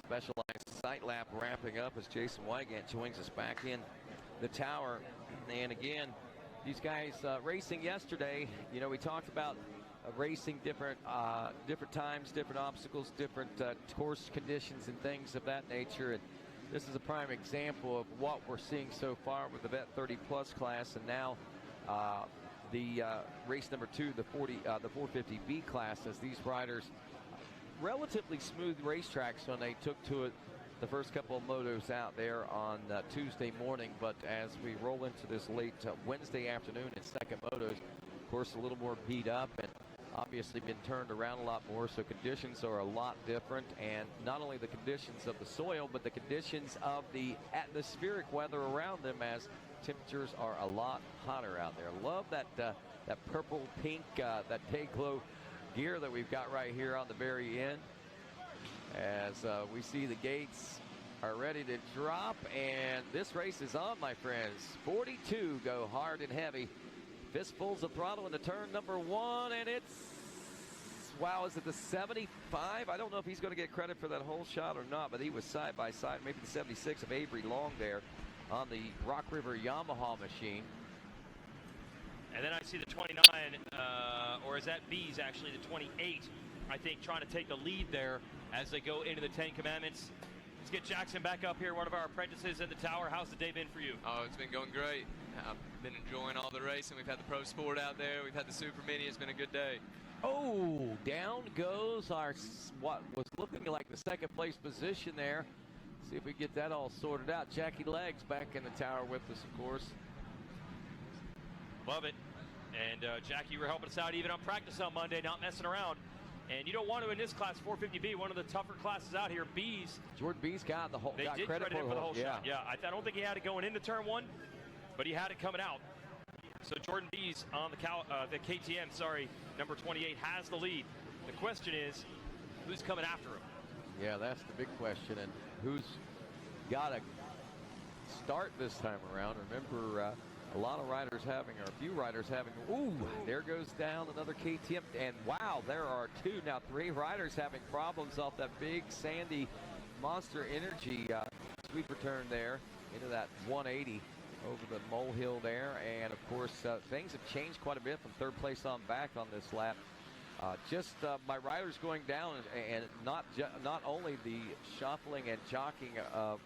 Specialized sight lap wrapping up as Jason Wygant joins us back in the tower. And again, these guys racing yesterday, you know, we talked about racing different times, different obstacles, different course conditions and things of that nature. And this is a prime example of what we're seeing so far with the Vet 30 Plus class, and now the race number 2, the 450B class, as these riders relatively smooth racetracks when they took to it the first couple of motos out there on Tuesday morning. But as we roll into this late Wednesday afternoon in second motos, of course, a little more beat up and obviously been turned around a lot more, so conditions are a lot different. And not only the conditions of the soil, but the conditions of the atmospheric weather around them, as temperatures are a lot hotter out there. Love that that purple pink, that day glow gear that we've got right here on the very end, as we see the gates are ready to drop, and this race is on, my friends. 42 go hard and heavy. Fistfuls of throttle into turn number 1, and it's, wow, is it the 75? I don't know if he's going to get credit for that whole shot or not, but he was side by side, maybe the 76 of Avery Long there on the Rock River Yamaha machine. And then I see the 29, or is that B's actually, the 28, I think, trying to take the lead there as they go into the 10 Commandments. Let's get Jackson back up here, one of our apprentices in the tower. How's the day been for you? Oh, it's been going great. I've been enjoying all the racing. We've had the Pro Sport out there. We've had the Super Mini. It's been a good day. Oh, down goes our, what was looking like the second place position there. See if we get that all sorted out. Jackie Legs back in the tower with us, of course. Love it. And Jackie, you were helping us out even on practice on Monday, not messing around. And you don't want to in this class, 450B, one of the tougher classes out here. B's. Jordan B's got the whole. They did credit him for the whole shot. Yeah, I don't think he had it going into turn 1, but he had it coming out. So Jordan B's on the KTM, sorry, number 28 has the lead. The question is, who's coming after him? Yeah, that's the big question, and who's got to start this time around. Remember, a lot of riders having, or a few riders having, ooh, there goes down another KTM, and wow, there are 2, now 3 riders having problems off that big sandy Monster Energy sweeper turn there into that 180 over the molehill there. And of course, things have changed quite a bit from third place on back on this lap. Just my riders going down, and not only the shuffling and jockeying of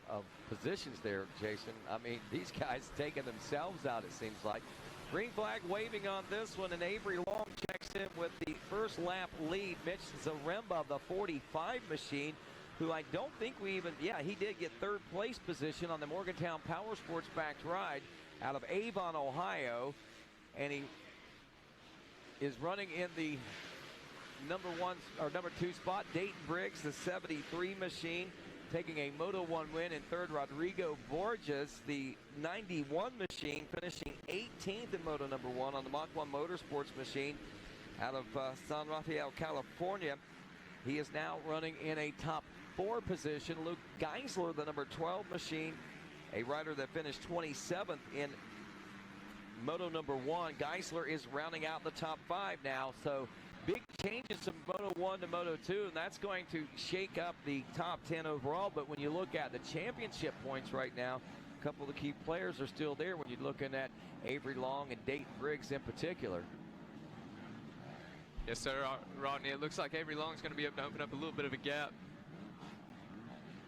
positions there, Jason. I mean, these guys taking themselves out, it seems like. Green flag waving on this one, and Avery Long checks in with the first lap lead. Mitch Zaremba of the 45 machine, who I don't think we even, yeah, he did get third place position on the Morgantown Power Sports backed ride out of Avon, Ohio, and he is running in the number 1 or number 2 spot. Dayton Briggs, the 73 machine, taking a Moto 1 win in third. Rodrigo Borges, the 91 machine, finishing 18th in Moto number 1 on the Mach 1 Motorsports machine out of San Rafael, California. He is now running in a top 4 position. Luke Geisler, the number 12 machine, a rider that finished 27th in Moto number 1. Geisler is rounding out the top 5 now, so big changes from Moto 1 to Moto 2, and that's going to shake up the top 10 overall. But when you look at the championship points right now, a couple of the key players are still there when you're looking at Avery Long and Dayton Briggs in particular. Yes, sir, Rodney. It looks like Avery Long's going to be able to open up a little bit of a gap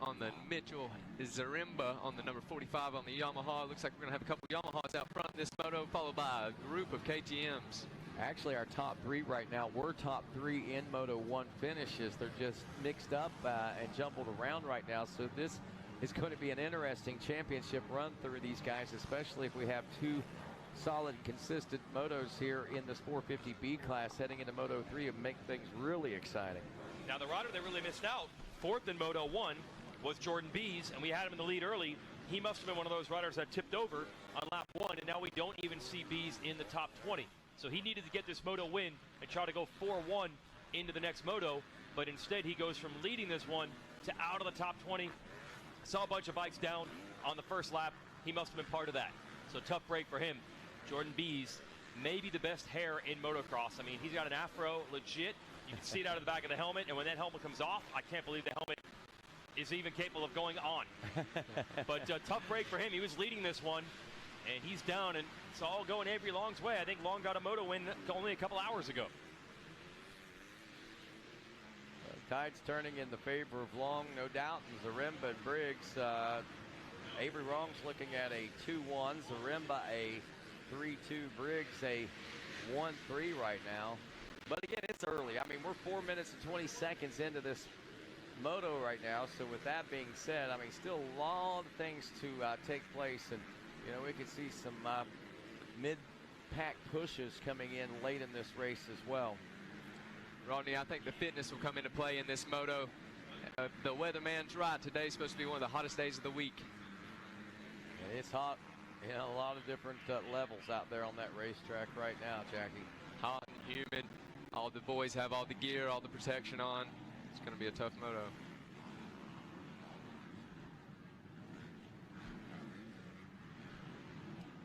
on the Mitchell Zaremba on the number 45 on the Yamaha. It looks like we're going to have a couple of Yamahas out front in this moto, followed by a group of KTMs. Actually, our top 3 right now, we're top 3 in Moto 1 finishes. They're just mixed up and jumbled around right now. So this is going to be an interesting championship run through these guys, especially if we have 2 solid, consistent motos here in this 450B class heading into Moto 3 and make things really exciting. Now, the rider that really missed out, 4th in Moto 1, was Jordan B's, and we had him in the lead early. He must have been one of those riders that tipped over on lap 1, and now we don't even see B's in the top 20. So he needed to get this moto win and try to go 4-1 into the next moto, but instead he goes from leading this one to out of the top 20. Saw a bunch of bikes down on the first lap. He must have been part of that. So tough break for him. Jordan B's, maybe the best hair in motocross. I mean, he's got an afro, legit. You can see it out of the back of the helmet, and when that helmet comes off, I can't believe the helmet is even capable of going on. But tough break for him. He was leading this one, and he's down, and it's all going Avery Long's way. I think Long got a moto win only a couple hours ago. Tide's turning in the favor of Long, no doubt, and Zaremba and Briggs. Avery Long's looking at a 2-1, Zaremba a 3-2, Briggs a 1-3 right now. But again, it's early. I mean, we're 4 minutes and 20 seconds into this moto right now. So with that being said, I mean, still a lot of things to take place. And, you know, we could see some mid-pack pushes coming in late in this race as well. Rodney, I think the fitness will come into play in this moto. The weatherman's right. Today's supposed to be one of the hottest days of the week. And it's hot in a lot of different levels out there on that racetrack right now, Jackie. Hot and humid. All the boys have all the gear, all the protection on. It's going to be a tough moto.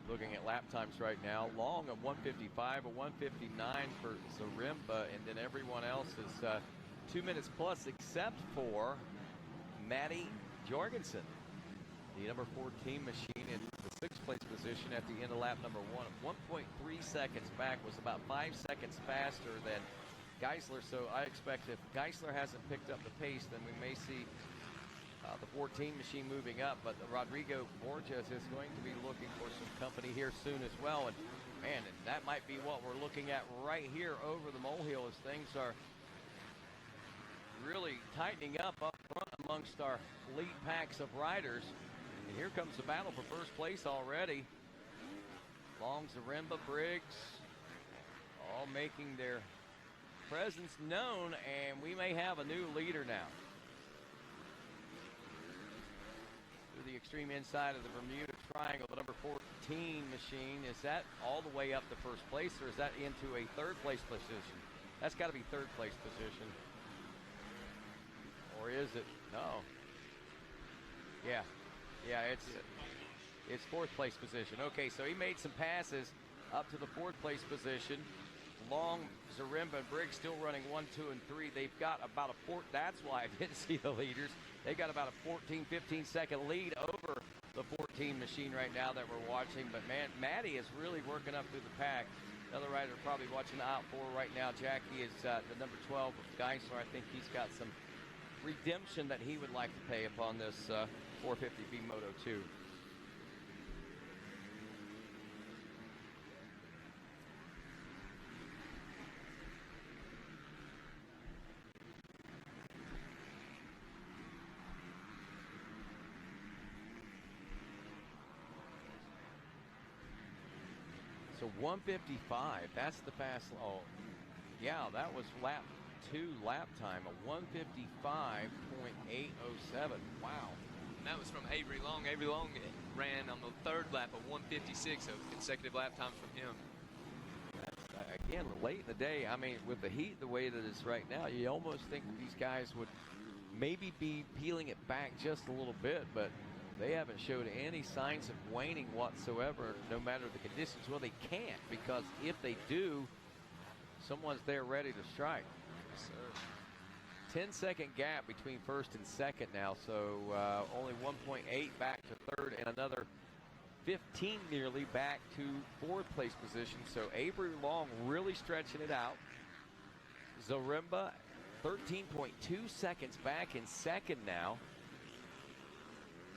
Looking at lap times right now, Long a 1:55, a 1:59 for Zaremba, and then everyone else is 2 minutes plus except for Matty Jorgensen, the number 14 machine in the 6th place position at the end of lap number 1. 1.3 seconds back, was about 5 seconds faster than Geisler, so I expect if Geisler hasn't picked up the pace, then we may see the 14 machine moving up, but Rodrigo Borges is going to be looking for some company here soon as well. And man, and that might be what we're looking at right here over the molehill as things are really tightening up front amongst our lead packs of riders. And here comes the battle for first place already. Long, Zaremba, Briggs, all making their presence known, and we may have a new leader now. The extreme inside of the Bermuda Triangle, the number 14 machine, is that all the way up to first place, or is that into a 3rd place position? That's got to be 3rd place position. Or is it? No. Yeah, it's 4th place position. Okay, so he made some passes up to the 4th place position. Long, Zaremba, and Briggs still running 1, 2, and 3. They've got about a 4. That's why I didn't see the leaders. They got about a 14, 15 second lead over the 14 machine right now that we're watching. But man, Matty is really working up through the pack. Another rider probably watching the out 4 right now. Jackie is the number 12 of Geisler. I think he's got some redemption that he would like to pay upon this 450B Moto 2. So 1:55, that's the fast. Oh, yeah, that was lap 2 lap time, a 1:55.807. Wow. And that was from Avery Long. Avery Long ran on the 3rd lap of 1:56, so consecutive lap times from him. That's, again, late in the day. I mean, with the heat the way that it's right now, you almost think that these guys would maybe be peeling it back just a little bit, but they haven't showed any signs of waning whatsoever, no matter the conditions. Well, they can't, because if they do, someone's there ready to strike. Yes, sir. 10-second gap between 1st and 2nd now, so only 1.8 back to 3rd, and another 15 nearly back to 4th place position. So Avery Long really stretching it out. Zaremba 13.2 seconds back in 2nd now.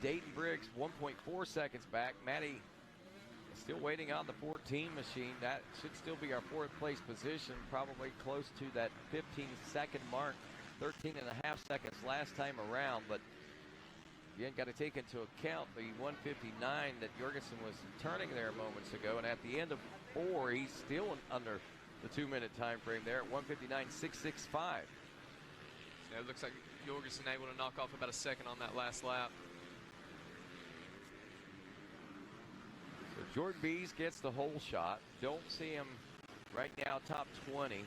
Dayton Briggs 1.4 seconds back. Matty still waiting on the 14 machine. That should still be our 4th place position, probably close to that 15-second mark. 13 and a half seconds last time around, but again, got to take into account the 1:59 that Jorgensen was turning there moments ago, and at the end of 4, he's still under the 2-minute time frame there at 1:59.665. So it looks like Jorgensen able to knock off about a second on that last lap. So Jordan Bees gets the whole shot. Don't see him right now top 20.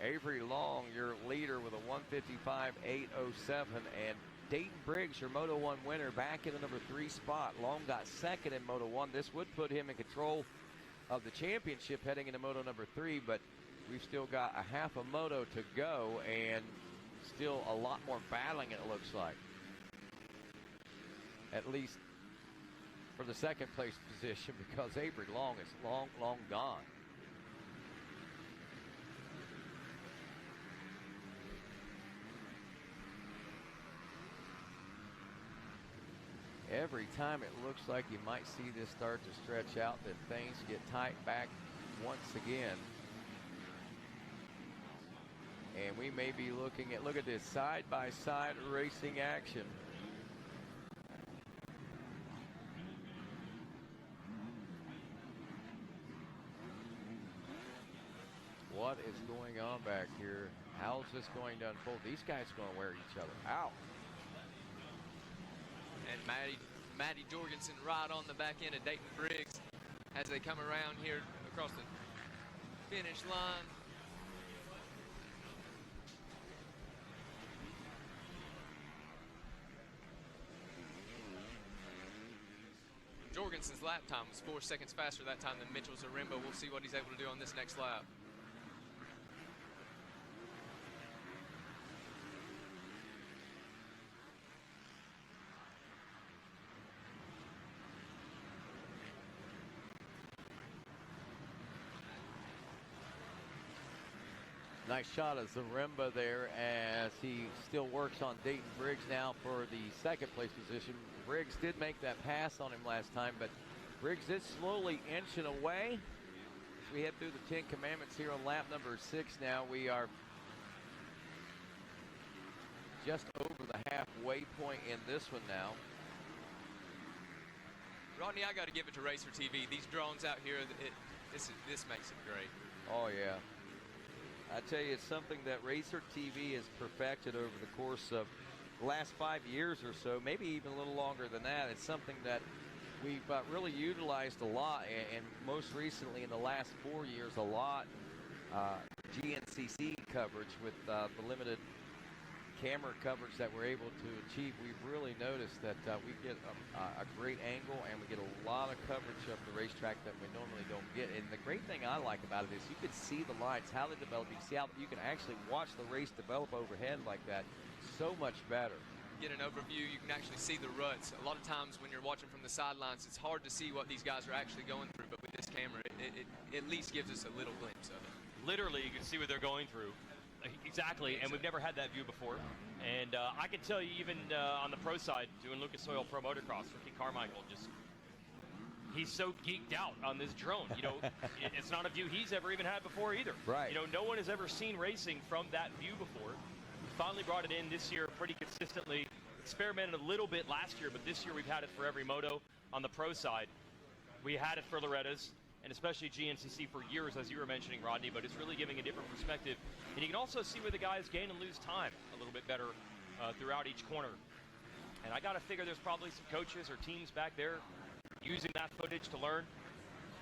Avery Long, your leader, with a 1:55.807, and Dayton Briggs, your Moto 1 winner, back in the number 3 spot. Long got 2nd in Moto 1. This would put him in control of the championship heading into Moto number 3, but we've still got a half a moto to go, and still a lot more battling, it looks like. At least for the second place position, because Avery Long is long gone. Every time it looks like you might see this start to stretch out, that things get tight back once again. And we may be looking at, look at this side-by-side racing action. What is going on back here? How's this going to unfold? These guys are going to wear each other out. And Maddie Jorgensen right on the back end of Dayton Briggs as they come around here across the finish line. Jorgensen's lap time was 4 seconds faster that time than Mitchell Zaremba. We'll see what he's able to do on this next lap. Nice shot of Zaremba there as he still works on Dayton Briggs now for the second place position. Briggs did make that pass on him last time, but Briggs is slowly inching away. As we head through the 10 Commandments here on lap number 6 now. We are just over the halfway point in this one now. Rodney, I got to give it to Racer TV. These drones out here, this makes it great. Oh, yeah. I tell you, it's something that Racer TV has perfected over the course of the last 5 years or so, maybe even a little longer than that. It's something that we've really utilized a lot, and most recently in the last 4 years, a lot GNCC coverage with the limited camera coverage that we're able to achieve. We've really noticed that we get a great angle, and we get a lot of coverage of the racetrack that we normally don't get. And the great thing I like about it is you can see the lights, how they develop. You can see how you can actually watch the race develop overhead like that. So much better. Get an overview, you can actually see the ruts. A lot of times when you're watching from the sidelines, it's hard to see what these guys are actually going through, but with this camera, it at least gives us a little glimpse of it. Literally, you can see what they're going through. Exactly, and we've never had that view before. And I can tell you, even on the pro side, doing Lucas Oil Pro Motocross, Ricky Carmichael, he's so geeked out on this drone. You know, it's not a view he's ever even had before either. Right. You know, no one has ever seen racing from that view before. We finally brought it in this year pretty consistently. Experimented a little bit last year, but this year we've had it for every moto on the pro side. We had it for Loretta's, and especially GNCC for years, as you were mentioning, Rodney, but it's really giving a different perspective. And you can also see where the guys gain and lose time a little bit better throughout each corner. And I got to figure there's probably some coaches or teams back there using that footage to learn,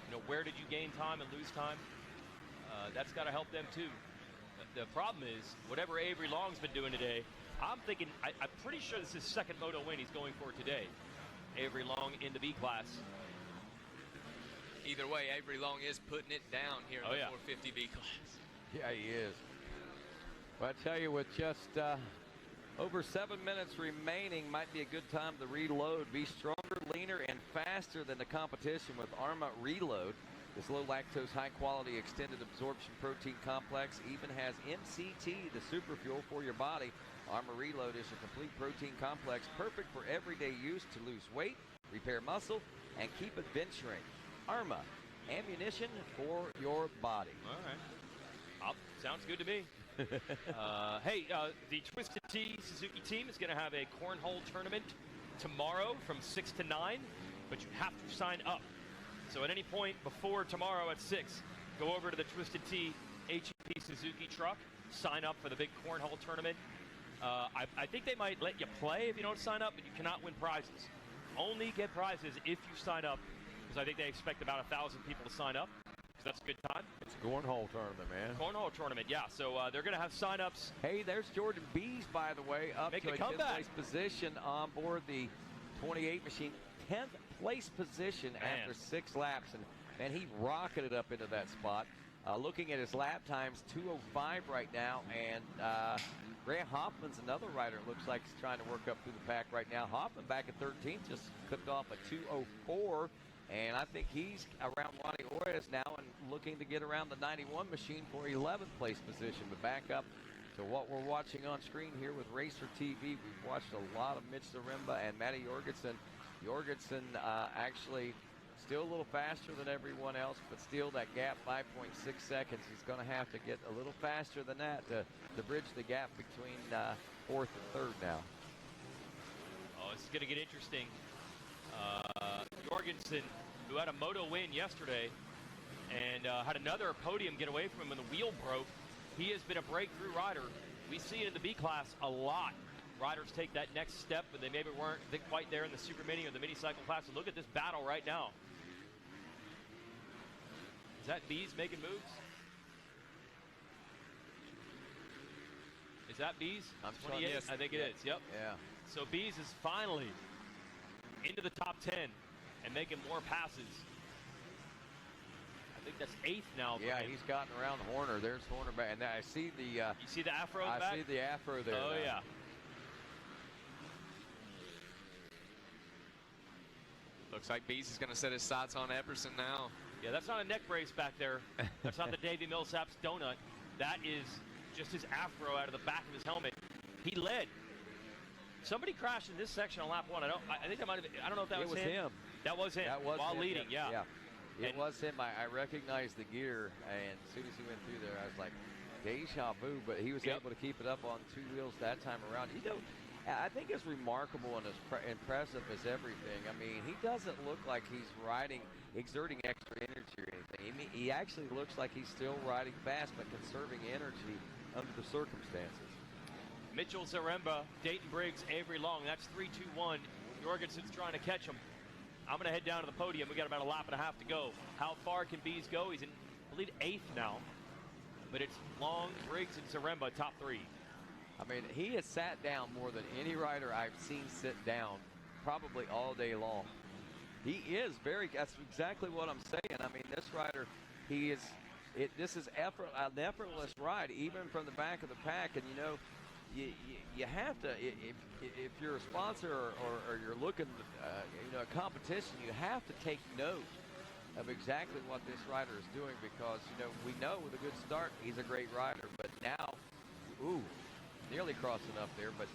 you know, where did you gain time and lose time? That's got to help them too. The problem is, whatever Avery Long's been doing today, I'm thinking, I'm pretty sure this is his second moto win he's going for today. Avery Long in the B class. Either way, Avery Long is putting it down here in the 450 B class. Yeah, he is. But I tell you, with just over 7 minutes remaining, might be a good time to reload. Be stronger, leaner, and faster than the competition with Arma Reload. This low lactose, high quality extended absorption protein complex even has MCT, the super fuel for your body. Arma Reload is a complete protein complex perfect for everyday use to lose weight, repair muscle, and keep adventuring. Arma, ammunition for your body. All right. Sounds good to me. Hey, the Twisted Tea Suzuki team is going to have a cornhole tournament tomorrow from 6 to 9, but you have to sign up. So at any point before tomorrow at 6, go over to the Twisted Tea HEP Suzuki truck, sign up for the big cornhole tournament. I think they might let you play if you don't sign up, but you cannot win prizes. Only get prizes if you sign up, because I think they expect about 1,000 people to sign up. So that's a good time. It's a cornhole tournament, man. Cornhole tournament, yeah. So they're going to have sign-ups. Hey, there's Jordan Bees, by the way, up Making to a 10th place position on board the 28 machine. 10th place position after 6 laps. And man, he rocketed up into that spot. Looking at his lap times, 2:05 right now. And Grant Hoffman's another rider. Looks like he's trying to work up through the pack right now. Hoffman back at 13th, just cooked off a 2:04. And I think he's around Ronnie Orez now and looking to get around the 91 machine for 11th place position. But back up to what we're watching on screen here with Racer TV. We've watched a lot of Mitch Zaremba and Matty Jorgensen. Jorgensen actually still a little faster than everyone else, but still that gap, 5.6 seconds. He's going to have to get a little faster than that to bridge the gap between 4th and 3rd now. Oh, it's going to get interesting. Jorgensen, who had a moto win yesterday and had another podium get away from him when the wheel broke. He has been a breakthrough rider. We see it in the B class a lot. Riders take that next step, but they maybe weren't quite there in the super mini or the mini cycle class. And look at this battle right now. Is that Bees making moves? Is that Bees? I'm 28? yes. I think it is. Yep. Yeah. So Bees is finally into the top 10 and making more passes. I think that's 8th now. Yeah, he's gotten around Horner. There's Horner back, and I see the. You see the afro in the back? I see the afro there. Oh now. yeah. Looks like Bees is going to set his sights on Epperson now. Yeah, that's not a neck brace back there. That's not the Davey Millsap's donut. That is just his afro out of the back of his helmet. He led. Somebody crashed in this section on lap 1. I think that might have. I don't know if that was him. That was him. That was while him, leading. Yeah. It was him. I recognized the gear, and as soon as he went through there, I was like, deja vu. But he was able to keep it up on 2 wheels that time around. You know, I think as remarkable and as impressive as everything. I mean, he doesn't look like he's exerting extra energy or anything. He actually looks like he's still riding fast, but conserving energy under the circumstances. Mitchell Zaremba, Dayton Briggs, Avery Long. That's 3-2-1. Jorgensen's trying to catch him. I'm going to head down to the podium. We got about a lap and a half to go. How far can Bees go? He's in, I believe, 8th now. But it's Long, Briggs, and Zaremba, top 3. I mean, he has sat down more than any rider I've seen sit down probably all day long. He is that's exactly what I'm saying. I mean, this rider, this is an effortless ride, even from the back of the pack. And, you know, you have to, if you're a sponsor or you're looking, a competition, you have to take note of exactly what this rider is doing because, we know with a good start, he's a great rider. But now, nearly crossing up there. But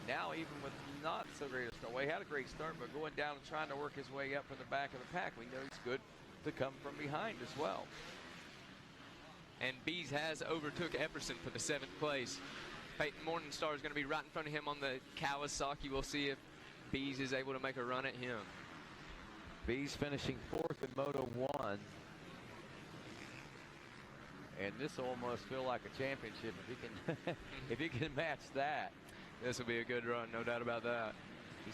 now, even with not so great a start, well, he had a great start, but going down and trying to work his way up from the back of the pack, we know he's good to come from behind as well. And Bees has overtook Epperson for the 7th place. Peyton Morningstar is going to be right in front of him on the Kawasaki. We'll see if Bees is able to make a run at him. Bees finishing 4th in Moto 1. And this will almost feel like a championship if he can if he can match that. This will be a good run, no doubt about that.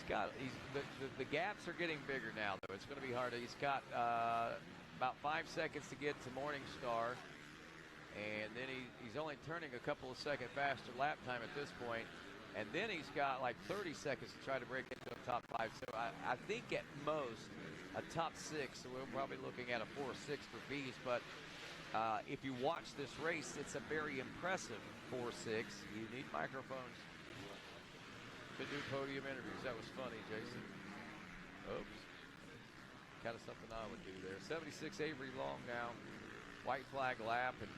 The gaps are getting bigger now, though. It's going to be hard. He's got about 5 seconds to get to Morningstar. And then he's only turning a couple of seconds faster lap time at this point. And then he's got like 30 seconds to try to break into the top 5. So I think at most a top 6. So we're probably looking at a 4-6 for Bees. But if you watch this race, it's a very impressive 4-6. You need microphones to do podium interviews. That was funny, Jason. Oops. Kind of something I would do there. 76 Avery Long now. White flag lap, and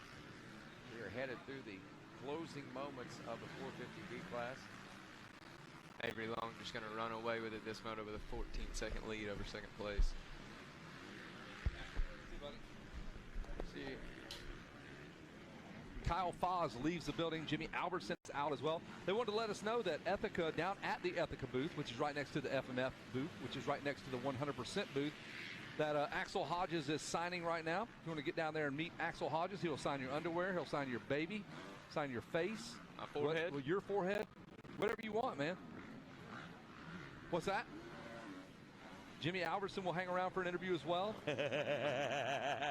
we are headed through the closing moments of the 450B class. Avery Long just going to run away with it this moto with a 14-second lead over 2nd place. See. Kyle FAZ leaves the building. Jimmy Albertson is out as well. They wanted to let us know that Ethica, down at the Ethica booth, which is right next to the FMF booth, which is right next to the 100% booth, that Axel Hodges is signing right now. If you want to get down there and meet Axel Hodges, he'll sign your underwear, he'll sign your baby, sign your face. My forehead. Your forehead. Whatever you want, man. What's that? Jimmy Albertson will hang around for an interview as well.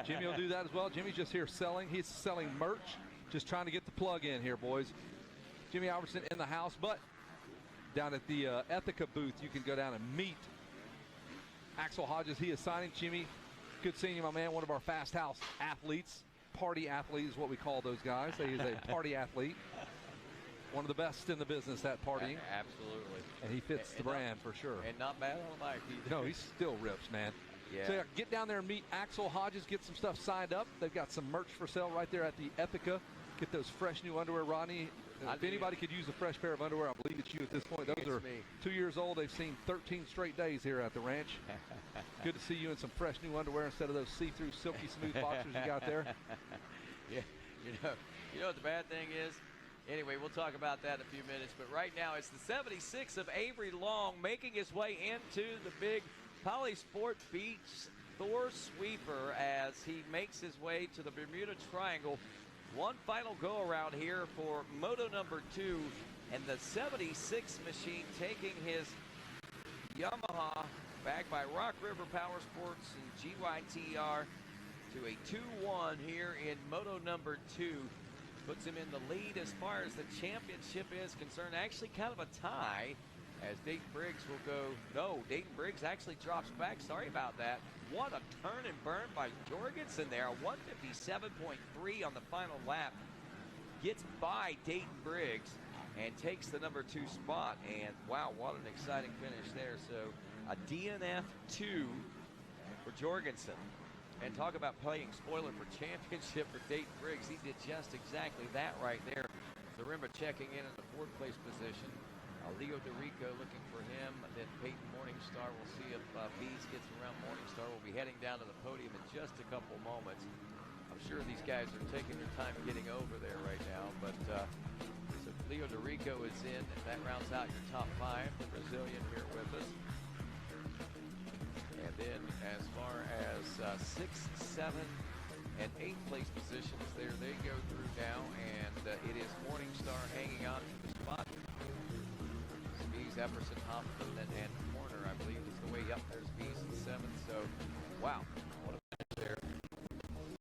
Jimmy will do that as well. Jimmy's just here selling. He's selling merch. Just trying to get the plug in here, boys. Jimmy Albertson in the house, but down at the Ethica booth, you can go down and meet Axel Hodges. He is signing. Jimmy, good seeing you, my man. One of our Fast House athletes. Party athlete is what we call those guys. He is a party athlete. one of the best in the business at partying. Absolutely. And he fits the brand for sure. And not bad on the bike either. No, he still rips, man. Yeah. So get down there and meet Axel Hodges, get some stuff signed up. They've got some merch for sale right there at the Epica. Get those fresh new underwear, Rodney. If anybody could use a fresh pair of underwear, I believe it's you at this point. Those are 2 years old. They've seen 13 straight days here at the ranch. Good to see you in some fresh new underwear instead of those see-through, silky smooth boxers you got there. Yeah, you know what the bad thing is? Anyway, we'll talk about that in a few minutes. But right now, it's the 76 of Avery Long making his way into the big Polysport Beach Thor Sweeper as he makes his way to the Bermuda Triangle. One final go-around here for Moto number 2, and the 76 machine taking his Yamaha backed by Rock River Power Sports and GYTR to a 2-1 here in Moto number 2. Puts him in the lead as far as the championship is concerned. Actually kind of a tie as Dayton Briggs will go. No, Dayton Briggs actually drops back. Sorry about that. What a turn and burn by Jorgensen there. 157.3 on the final lap. Gets by Dayton Briggs and takes the number 2 spot. And wow, what an exciting finish there. So a DNF 2 for Jorgensen. And talk about playing spoiler for championship for Dayton Briggs. He did just exactly that right there. Zaremba checking in the 4th place position. Leodorico looking for him. Then Peyton Morningstar. We'll see if Bees gets around Morningstar. We'll be heading down to the podium in just a couple moments. I'm sure these guys are taking their time getting over there right now. But so Leodorico is in, and that rounds out your top 5. The Brazilian here with us. And then as far as 6th, 7th, and 8th place positions there, they go through now. And it is Morningstar hanging on to the spot. Bees, Epperson, Hoffman, and Horner, I believe, is the way up. There's Bees in 7th. So, wow.